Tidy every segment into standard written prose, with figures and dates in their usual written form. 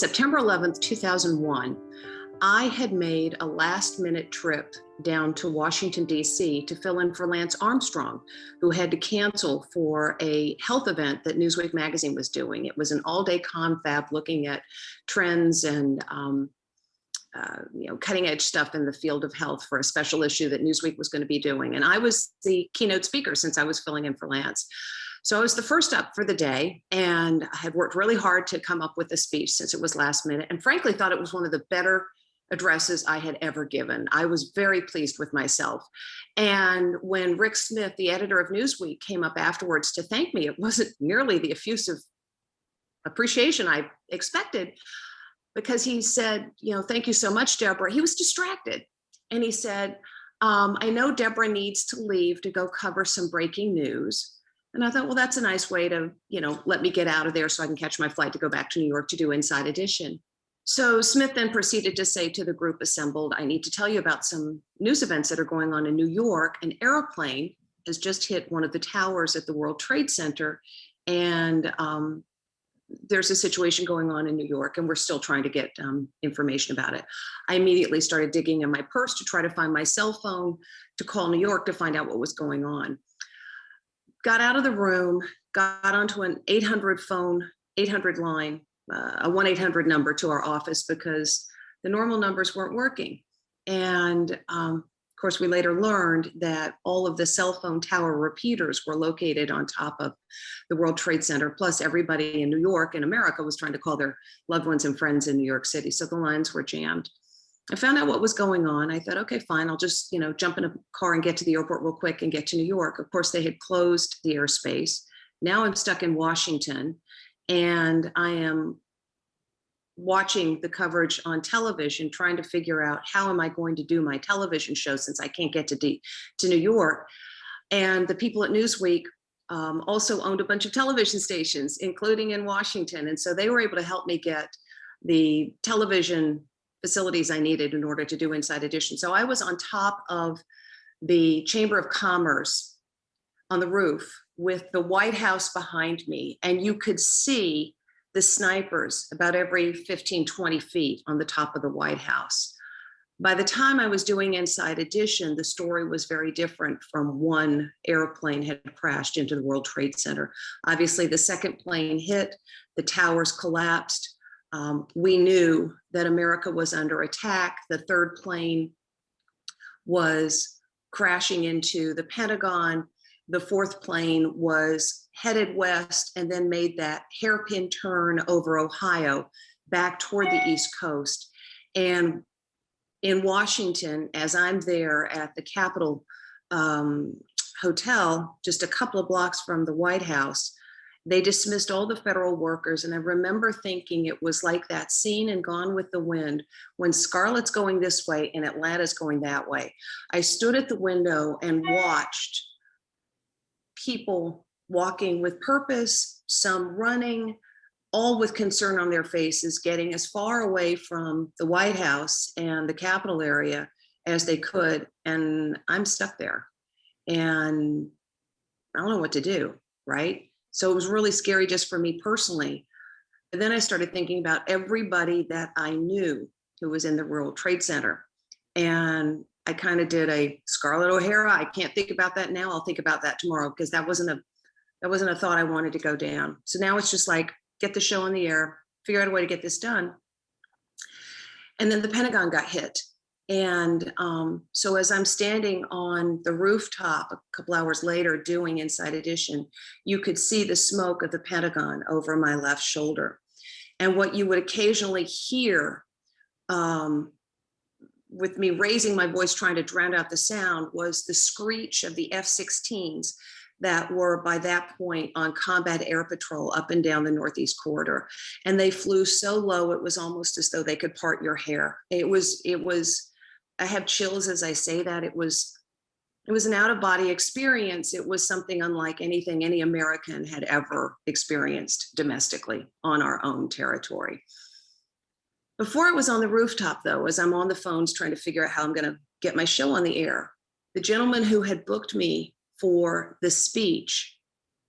September 11th, 2001, I had made a last-minute trip down to Washington, D.C. to fill in for Lance Armstrong, who had to cancel for a health event that Newsweek Magazine was doing. It was an all-day confab looking at trends and cutting-edge stuff in the field of health for a special issue that Newsweek was going to be doing. And I was the keynote speaker since I was filling in for Lance. So I was the first up for the day, and I had worked really hard to come up with a speech since it was last minute, and frankly thought it was one of the better addresses I had ever given. I was very pleased with myself. And when Rick Smith, the editor of Newsweek, came up afterwards to thank me, it wasn't nearly the effusive appreciation I expected, because he said, thank you so much, Deborah. He was distracted. And he said, I know Deborah needs to leave to go cover some breaking news. And I thought, well, that's a nice way to, let me get out of there so I can catch my flight to go back to New York to do Inside Edition. So Smith then proceeded to say to the group assembled, I need to tell you about some news events that are going on in New York. An airplane has just hit one of the towers at the World Trade Center. And there's a situation going on in New York, and we're still trying to get information about it. I immediately started digging in my purse to try to find my cell phone to call New York to find out what was going on. Got out of the room, got onto an 800 line, a 1-800 number to our office because the normal numbers weren't working. And of course, we later learned that all of the cell phone tower repeaters were located on top of the World Trade Center. Plus everybody in New York and America was trying to call their loved ones and friends in New York City. So the lines were jammed. I found out what was going on. I thought, okay, fine, I'll just, jump in a car and get to the airport real quick and get to New York. Of course, they had closed the airspace. Now I'm stuck in Washington, and I am watching the coverage on television, trying to figure out how am I going to do my television show since I can't get to New York. And the people at Newsweek also owned a bunch of television stations, including in Washington. And so they were able to help me get the television facilities I needed in order to do Inside Edition. So I was on top of the Chamber of Commerce on the roof with the White House behind me, and you could see the snipers about every 15, 20 feet on the top of the White House. By the time I was doing Inside Edition, the story was very different from one airplane had crashed into the World Trade Center. Obviously, the second plane hit, the towers collapsed. We knew that America was under attack. The third plane was crashing into the Pentagon. The fourth plane was headed west and then made that hairpin turn over Ohio back toward the East Coast. And in Washington, as I'm there at the Capitol Hotel, just a couple of blocks from the White House, they dismissed all the federal workers. And I remember thinking it was like that scene in Gone with the Wind when Scarlett's going this way and Atlanta's going that way. I stood at the window and watched people walking with purpose, some running, all with concern on their faces, getting as far away from the White House and the Capitol area as they could. And I'm stuck there and I don't know what to do, right? So it was really scary just for me personally. And then I started thinking about everybody that I knew who was in the World Trade Center. And I kind of did a Scarlett O'Hara. I can't think about that now. I'll think about that tomorrow, because that wasn't a thought I wanted to go down. So now it's just like, get the show on the air, figure out a way to get this done. And then the Pentagon got hit. And so as I'm standing on the rooftop a couple hours later doing Inside Edition, you could see the smoke of the Pentagon over my left shoulder. And what you would occasionally hear with me raising my voice, trying to drown out the sound, was the screech of the F-16s that were by that point on combat air patrol up and down the Northeast corridor. And they flew so low, it was almost as though they could part your hair. It was, I have chills as I say that. It was an out-of-body experience. It was something unlike anything any American had ever experienced domestically on our own territory. Before I was on the rooftop, though, as I'm on the phones trying to figure out how I'm going to get my show on the air, the gentleman who had booked me for the speech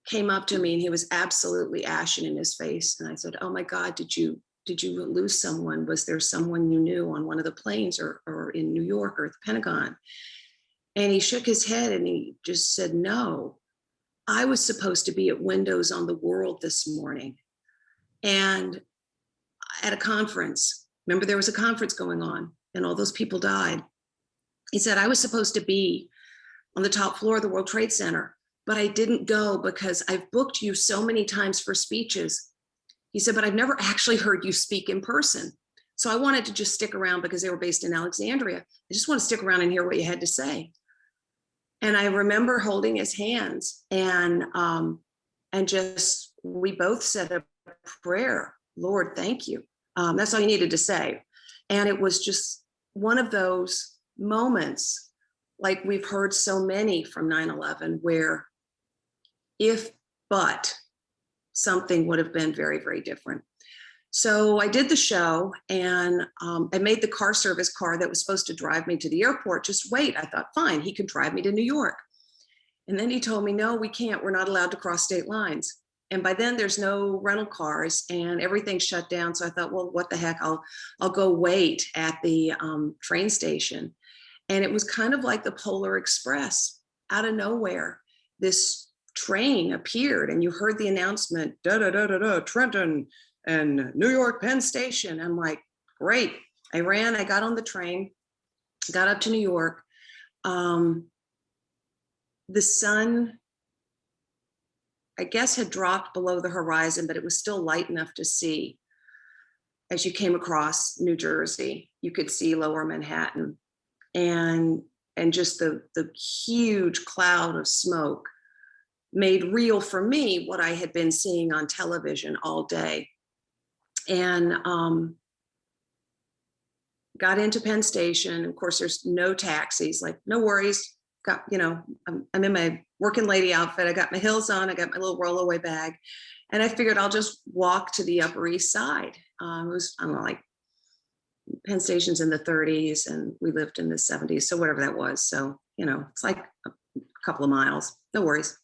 came up to me, and he was absolutely ashen in his face. And I said, "Oh my God, did you did you lose someone? Was there someone you knew on one of the planes or in New York or at the Pentagon? And he shook his head and he just said, no, I was supposed to be at Windows on the World this morning and at a conference. Remember, there was a conference going on and all those people died. He said, I was supposed to be on the top floor of the World Trade Center, but I didn't go because I've booked you so many times for speeches. He said, but I've never actually heard you speak in person. So I wanted to just stick around because they were based in Alexandria. I just want to stick around and hear what you had to say. And I remember holding his hands and just, we both said a prayer, Lord, thank you. That's all you needed to say. And it was just one of those moments, like we've heard so many from 9/11, where if but something would have been very, very different. So I did the show and I made the car service car that was supposed to drive me to the airport just wait. I thought, fine, he could drive me to New York. And then he told me, no, we can't. We're not allowed to cross state lines. And by then there's no rental cars and everything's shut down. So I thought, well, what the heck? I'll go wait at the train station. And it was kind of like the Polar Express. Out of nowhere, this train appeared and you heard the announcement, da da da da da, Trenton and New York Penn Station. I'm like, great. I ran, I got on the train, got up to New York. The sun, I guess, had dropped below the horizon, but it was still light enough to see. As you came across New Jersey, you could see lower Manhattan and just the huge cloud of smoke made real for me what I had been seeing on television all day. And got into Penn Station. Of course, there's no taxis, like, no worries. Got, I'm in my working lady outfit. I got my heels on. I got my little rollaway bag. And I figured I'll just walk to the Upper East Side. It was, I don't know, like Penn Station's in the 30s and we lived in the 70s. So whatever that was. So, it's like a couple of miles, no worries.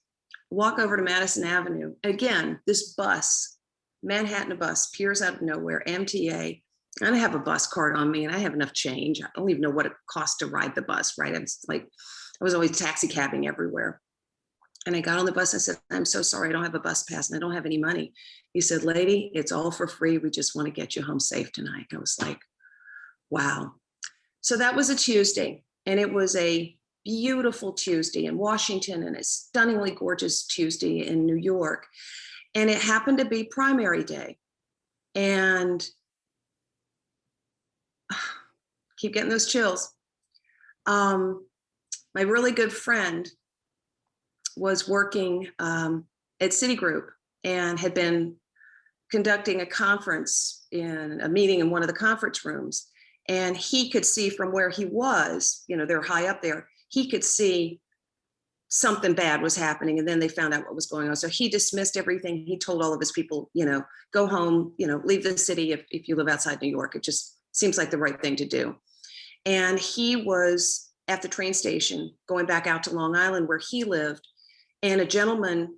Walk over to Madison Avenue. Again, this bus, Manhattan bus, appears out of nowhere, MTA. And I have a bus card on me and I have enough change. I don't even know what it costs to ride the bus, right? I was always taxi cabbing everywhere. And I got on the bus. I said, I'm so sorry, I don't have a bus pass and I don't have any money. He said, lady, it's all for free. We just want to get you home safe tonight. I was like, wow. So that was a Tuesday. And it was a beautiful Tuesday in Washington and a stunningly gorgeous Tuesday in New York. And it happened to be primary day. And keep getting those chills. My really good friend was working at Citigroup and had been conducting a conference in a meeting in one of the conference rooms. And he could see from where he was, they're high up there, he could see something bad was happening. And then they found out what was going on. So he dismissed everything. He told all of his people, go home, leave the city if you live outside New York. It just seems like the right thing to do. And he was at the train station going back out to Long Island where he lived. And a gentleman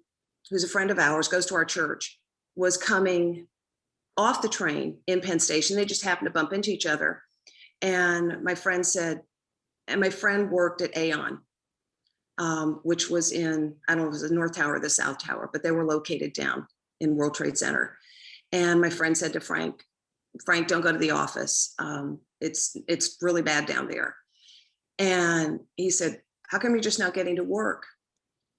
who's a friend of ours, goes to our church, was coming off the train in Penn Station. They just happened to bump into each other. And my friend said, and my friend worked at Aon, which was in, I don't know if it was the North Tower or the South Tower, but they were located down in World Trade Center. And my friend said to Frank, don't go to the office. It's really bad down there. And he said, how come you're just not getting to work?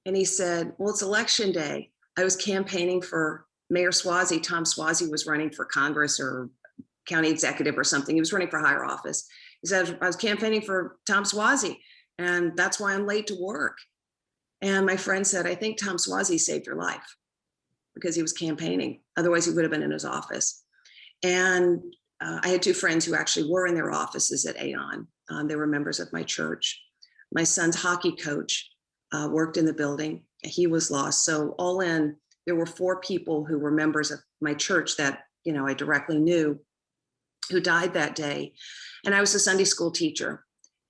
And he said, well, it's election day. I was campaigning for Mayor Suozzi. Tom Suozzi was running for Congress or county executive or something. He was running for higher office. He said, I was campaigning for Tom Suozzi, and that's why I'm late to work. And my friend said, I think Tom Suozzi saved your life because he was campaigning. Otherwise, he would have been in his office. And I had two friends who actually were in their offices at Aon. They were members of my church. My son's hockey coach worked in the building. He was lost. So all in, there were 4 people who were members of my church that, I directly knew who died that day. And I was a Sunday school teacher.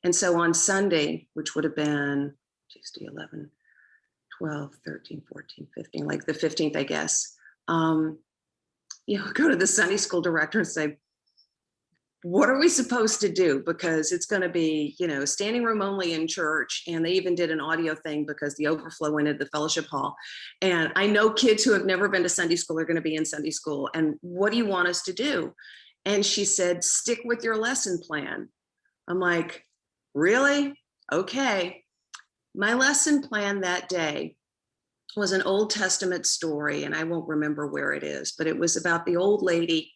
And so on Sunday, which would have been Tuesday, 11, 12, 13, 14, 15, like the 15th, I guess, go to the Sunday school director and say, what are we supposed to do? Because it's going to be, standing room only in church. And they even did an audio thing because the overflow went into the fellowship hall. And I know kids who have never been to Sunday school are going to be in Sunday school. And what do you want us to do? And she said, stick with your lesson plan. I'm like, really? Okay. My lesson plan that day was an Old Testament story, and I won't remember where it is, but it was about the old lady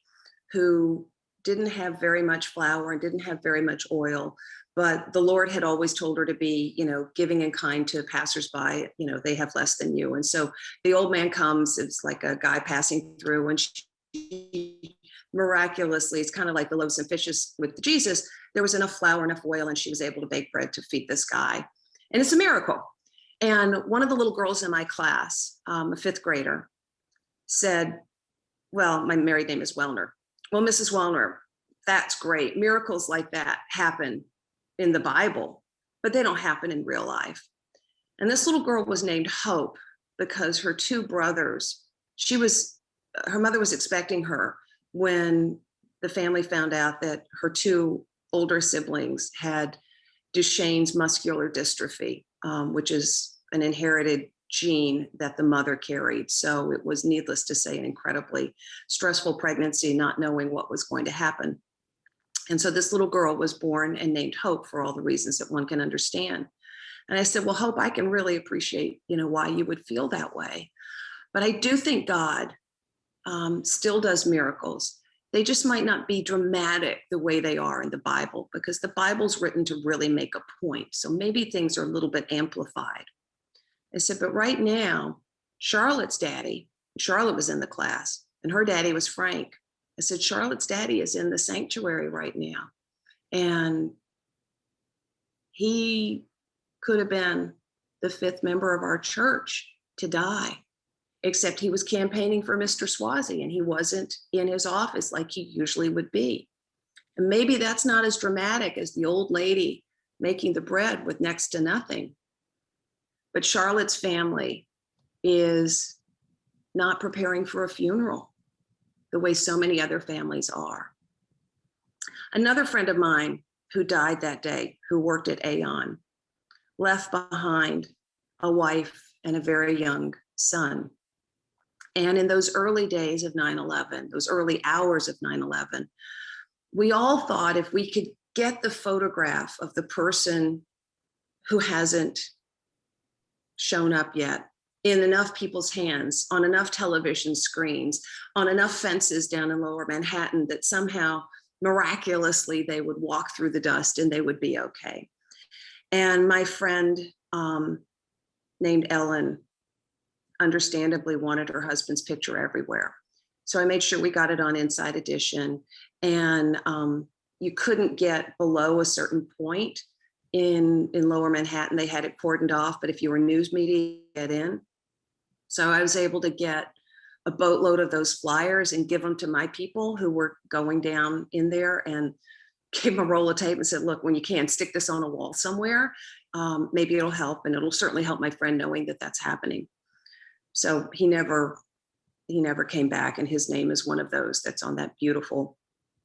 who didn't have very much flour and didn't have very much oil, but the Lord had always told her to be, giving and kind to passersby. They have less than you. And so the old man comes, it's like a guy passing through, and she miraculously, it's kind of like the loaves and fishes with Jesus, there was enough flour, enough oil, and she was able to bake bread to feed this guy. And it's a miracle. And one of the little girls in my class, a fifth grader, said, well, my married name is Wellner. Well, Mrs. Wellner, that's great. Miracles like that happen in the Bible, but they don't happen in real life. And this little girl was named Hope because her two brothers, her mother was expecting her when the family found out that her two older siblings had Duchenne's muscular dystrophy, which is an inherited gene that the mother carried. So it was, needless to say, an incredibly stressful pregnancy, not knowing what was going to happen. And so this little girl was born and named Hope for all the reasons that one can understand. And I said, well, Hope, I can really appreciate, why you would feel that way. But I do think God still does miracles. They just might not be dramatic the way they are in the Bible, because the Bible's written to really make a point. So maybe things are a little bit amplified. I said, but right now, Charlotte's daddy, Charlotte was in the class, and her daddy was Frank. I said, Charlotte's daddy is in the sanctuary right now. And he could have been the fifth member of our church to die, except he was campaigning for Mr. Swazi, and he wasn't in his office like he usually would be. And maybe that's not as dramatic as the old lady making the bread with next to nothing. But Charlotte's family is not preparing for a funeral the way so many other families are. Another friend of mine who died that day, who worked at Aon, left behind a wife and a very young son. And in those early days of 9/11, those early hours of 9/11, we all thought if we could get the photograph of the person who hasn't shown up yet in enough people's hands, on enough television screens, on enough fences down in Lower Manhattan, that somehow miraculously they would walk through the dust and they would be okay. And my friend named Ellen understandably wanted her husband's picture everywhere. So I made sure we got it on Inside Edition. And you couldn't get below a certain point in Lower Manhattan. They had it cordoned off, but if you were news media, you get in. So I was able to get a boatload of those flyers and give them to my people who were going down in there, and gave them a roll of tape and said, look, when you can, stick this on a wall somewhere. Maybe it'll help, and it'll certainly help my friend knowing that that's happening. So he never came back, and his name is one of those that's on that beautiful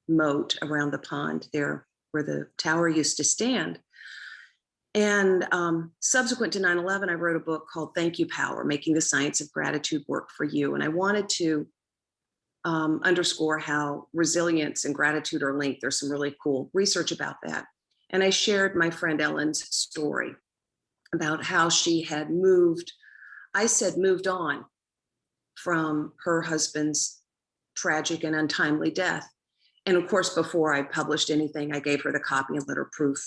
moat around the pond there where the tower used to stand. And subsequent to 9/11, I wrote a book called Thank You Power, Making the Science of Gratitude Work for You. And I wanted to underscore how resilience and gratitude are linked. There's some really cool research about that. And I shared my friend Ellen's story about how she had moved on from her husband's tragic and untimely death. And of course, before I published anything, I gave her the copy and let her approve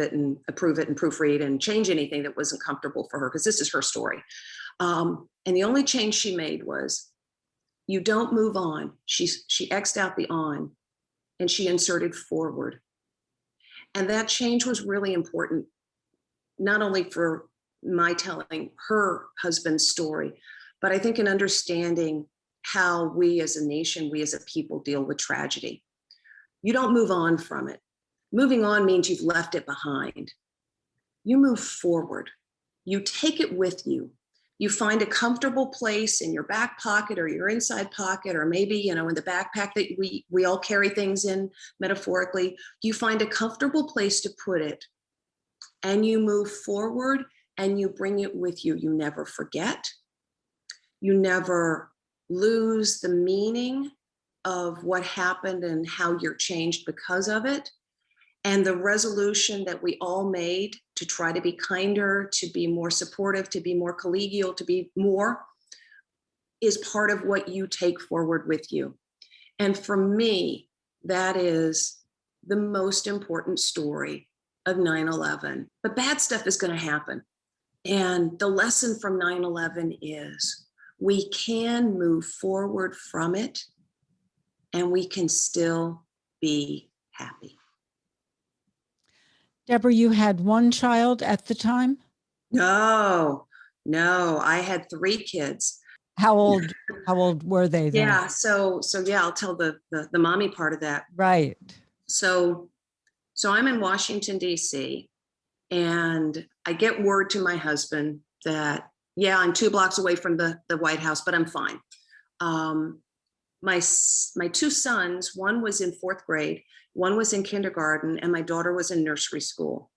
it and proofread and change anything that wasn't comfortable for her, because this is her story. And the only change she made was, you don't move on. She X'd out the on and she inserted forward. And that change was really important, not only for my telling her husband's story, but I think in understanding how we as a nation, we as a people deal with tragedy. You don't move on from it. Moving on means you've left it behind. You move forward. You take it with you. You find a comfortable place in your back pocket or your inside pocket, or maybe, in the backpack that we all carry things in metaphorically. You find a comfortable place to put it, and you move forward and you bring it with you. You never forget. You never lose the meaning of what happened and how you're changed because of it. And the resolution that we all made to try to be kinder, to be more supportive, to be more collegial, to be more, is part of what you take forward with you. And for me, that is the most important story of 9/11. But bad stuff is going to happen. And the lesson from 9/11 is we can move forward from it, and we can still be happy. Deborah, you had one child at the time? No, I had 3 kids. How old were they then? Yeah, so yeah, I'll tell the mommy part of that. Right. So I'm in Washington D.C. and I get word to my husband that, yeah, I'm 2 blocks away from the White House, but I'm fine. My 2 sons, one was in 4th grade, one was in kindergarten, and my daughter was in nursery school.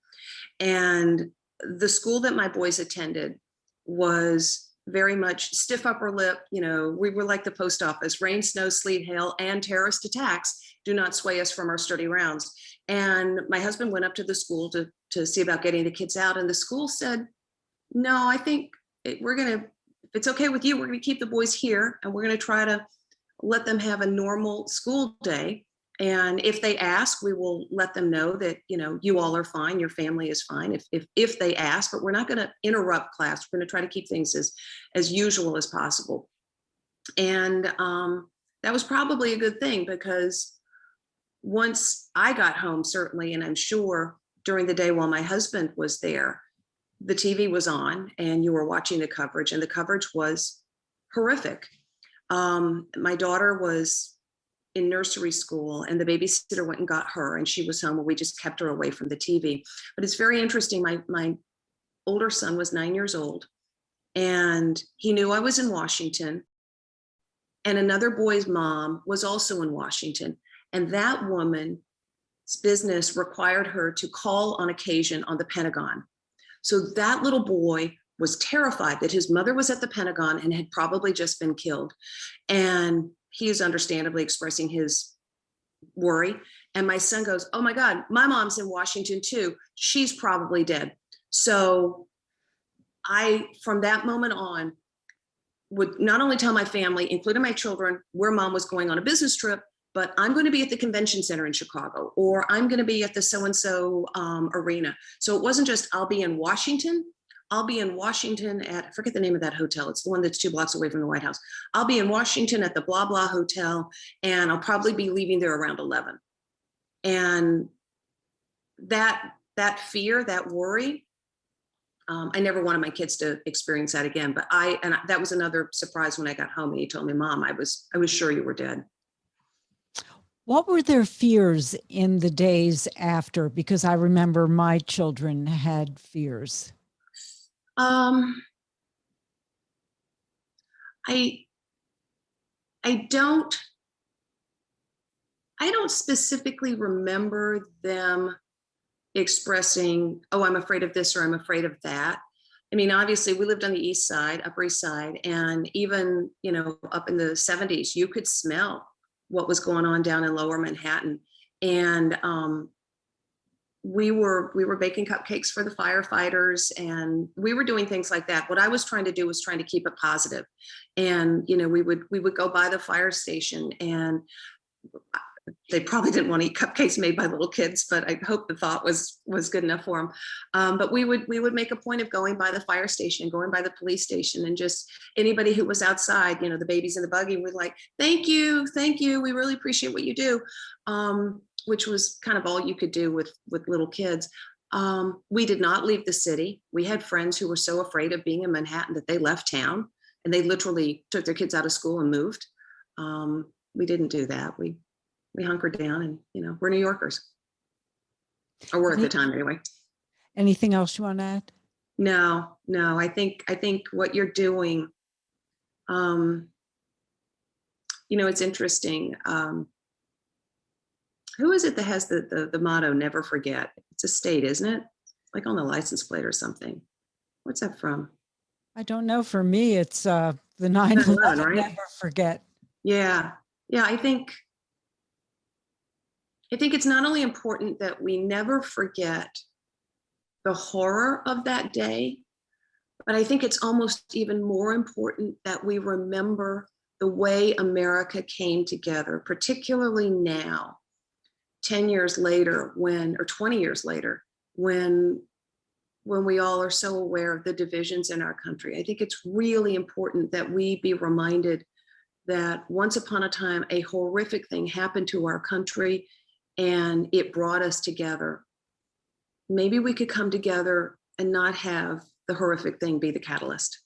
And the school that my boys attended was very much stiff upper lip. We were like the post office: rain, snow, sleet, hail, and terrorist attacks do not sway us from our sturdy rounds. And my husband went up to the school to see about getting the kids out. And the school said, no, I think if it's okay with you, we're going to keep the boys here, and we're going to try to let them have a normal school day. And if they ask, we will let them know that, you all are fine, your family is fine, if they ask, but we're not going to interrupt class. We're going to try to keep things as usual as possible. And that was probably a good thing, because once I got home, certainly, and I'm sure during the day while my husband was there, the TV was on and you were watching the coverage, and the coverage was horrific. My daughter was in nursery school, and the babysitter went and got her, and she was home, and we just kept her away from the TV. But it's very interesting. My older son was 9 years old, and he knew I was in Washington, and another boy's mom was also in Washington, and that woman's business required her to call on occasion on the Pentagon. So that little boy was terrified that his mother was at the Pentagon and had probably just been killed. And he is understandably expressing his worry. And my son goes, oh my God, my mom's in Washington too. She's probably dead. So I, from that moment on, would not only tell my family, including my children, where mom was going on a business trip, but I'm going to be at the convention center in Chicago, or I'm going to be at the so-and-so arena. So it wasn't just I'll be in Washington. I'll be in Washington at, I forget the name of that hotel. It's the one that's 2 blocks away from the White House. I'll be in Washington at the blah, blah hotel, and I'll probably be leaving there around 11. And that fear, that worry, I never wanted my kids to experience that again. But that was another surprise when I got home and he told me, Mom, I was sure you were dead. What were their fears in the days after? Because I remember my children had fears. I don't specifically remember them expressing, oh, I'm afraid of this or I'm afraid of that. I mean, obviously we lived on the East Side, Upper East Side, and even, up in the 70s, you could smell what was going on down in Lower Manhattan. And we were baking cupcakes for the firefighters, and we were doing things like that. What I was trying to do was trying to keep it positive. And, we would go by the fire station, and they probably didn't want to eat cupcakes made by little kids, but I hope the thought was good enough for them. But we would make a point of going by the fire station, going by the police station, and just anybody who was outside, the babies in the buggy, were like, thank you, we really appreciate what you do, which was kind of all you could do with little kids. We did not leave the city. We had friends who were so afraid of being in Manhattan that they left town, and they literally took their kids out of school and moved. We didn't do that. We hunkered down, and, we're New Yorkers. Or were at the time anyway. Anything else you want to add? No, no, I think what you're doing, it's interesting. Who is it that has the motto, never forget? It's a state, isn't it? Like on the license plate or something. What's that from? I don't know. For me, it's the 9/11, 9/11, right? never forget. Yeah. Yeah. I think it's not only important that we never forget the horror of that day, but I think it's almost even more important that we remember the way America came together, particularly now, 10 years later, or 20 years later, when we all are so aware of the divisions in our country. I think it's really important that we be reminded that once upon a time, a horrific thing happened to our country and it brought us together. Maybe we could come together and not have the horrific thing be the catalyst.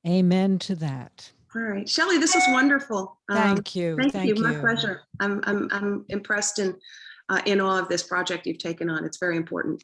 Amen to that. All right, Shelley, this was wonderful. Thank you. Thank you. My you. pleasure. I'm impressed and in awe of this project you've taken on. It's very important.